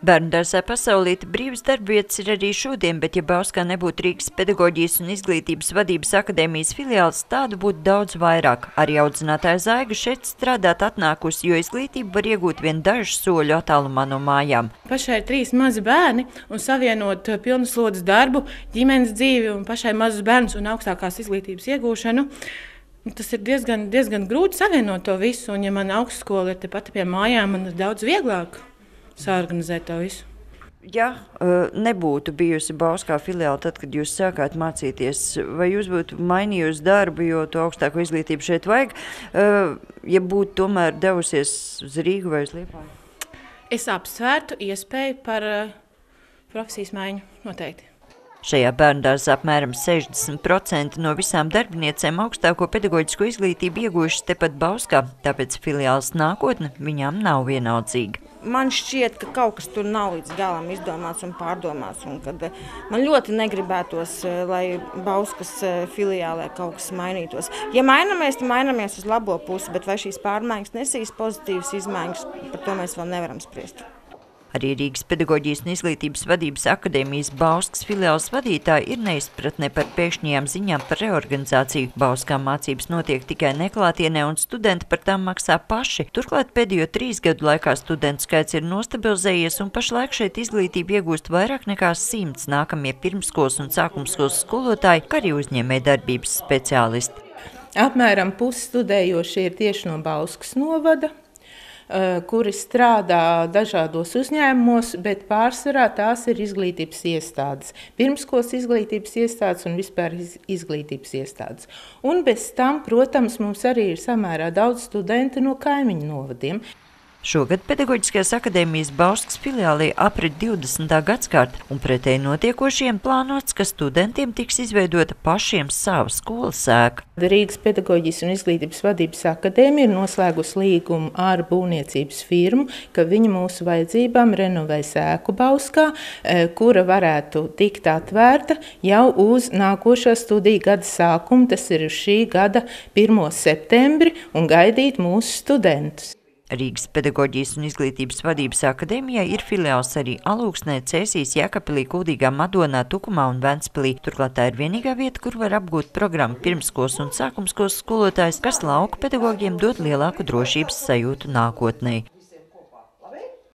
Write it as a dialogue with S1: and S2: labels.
S1: Bērndārzā Pasaulīte brīvas darbvietas ir arī šodien, bet ja Bauskā nebūtu Rīgas pedagoģijas un izglītības vadības akadēmijas filiāls, tādu būtu daudz vairāk. Arī audzinātāja Zaiga šeit strādāt atnākusi, jo izglītību var iegūt vien dažu soļu attālumā no mājām.
S2: Pašai ir 3 mazi bērni un savienot pilnaslodzes darbu, ģimenes dzīvi un pašai mazus bērnus un augstākās izglītības iegūšanu. Tas ir diezgan grūti savienot to visu, un ja man augstskola ir tepat pie mājām, man ir daudz vieglāk saorganizēt to visu.
S1: Ja nebūtu bijusi Bauskā filiāla tad, kad jūs sākāt mācīties, vai jūs būtu mainījusi darbu, jo to augstāko izglītību šeit vajag, ja būtu tomēr devusies uz Rīgu vai uz Liepāju?
S2: Es apsvērtu iespēju par profesijas maiņu noteikti.
S1: Šajā bērndārzā apmēram 60% no visām darbiniecēm augstāko pedagoģisko izglītību ieguvušas tepat Bauskā, tāpēc filiāles nākotne viņām nav vienaldzīga.
S3: Man šķiet, ka kaut kas tur nav līdz galam izdomāts un pārdomāts, un kad man ļoti negribētos, lai Bauskas filiālē kaut kas mainītos. Ja mainamies, tad mainamies uz labo pusi, bet vai šīs pārmaiņas nesīs pozitīvas izmaiņas, par to mēs vēl nevaram spriest.
S1: Arī Rīgas pedagoģijas un izglītības vadības akadēmijas Bauskas filiāles vadītāji ir neizpratnē par pēkšņajām ziņām par reorganizāciju. Bauskā mācības notiek tikai neklātienē un studenti par tām maksā paši. Turklāt pēdējo 3 gadu laikā studentu skaits ir nostabilizējies un pašlaik šeit izglītību iegūst vairāk nekā 100 nākamie pirmskolas un sākumskolas skolotāji, kā arī uzņēmējdarbības speciālisti.
S4: Apmēram pusi studējošie ir tieši no Bauskas novada, kuri strādā dažādos uzņēmumos, bet pārsvarā tās ir izglītības iestādes. Pirmskolas izglītības iestādes un vispār izglītības iestādes. Un bez tam, protams, mums arī ir samērā daudz studenti no kaimiņu novadiem.
S1: Šogad Pedagoģiskās akadēmijas Bauskas filiālē aprit 20. gadskārta, un pretēji notiekošiem plānots, ka studentiem tiks izveidota pašiem sava skolas ēka.
S4: Rīgas Pedagoģijas un izglītības vadības akadēmija ir noslēgusi līgumu ar būvniecības firmu, ka viņi mūsu vajadzībām renovēs ēku Bauskā, kura varētu tikt atvērta jau uz nākošā studiju gada sākumu, tas ir uz šī gada 1. septembri, un gaidīt mūsu studentus.
S1: Rīgas Pedagoģijas un izglītības vadības akadēmijai ir filiāls arī Alūksnē, Cēsīs, Jēkabpilī, Kuldīgā, Madonā, Tukumā un Ventspilī. Turklāt tā ir vienīgā vieta, kur var apgūt programmu pirmskolas un sākumskolas skolotājs, kas lauku pedagogiem dod lielāku drošības sajūtu nākotnē.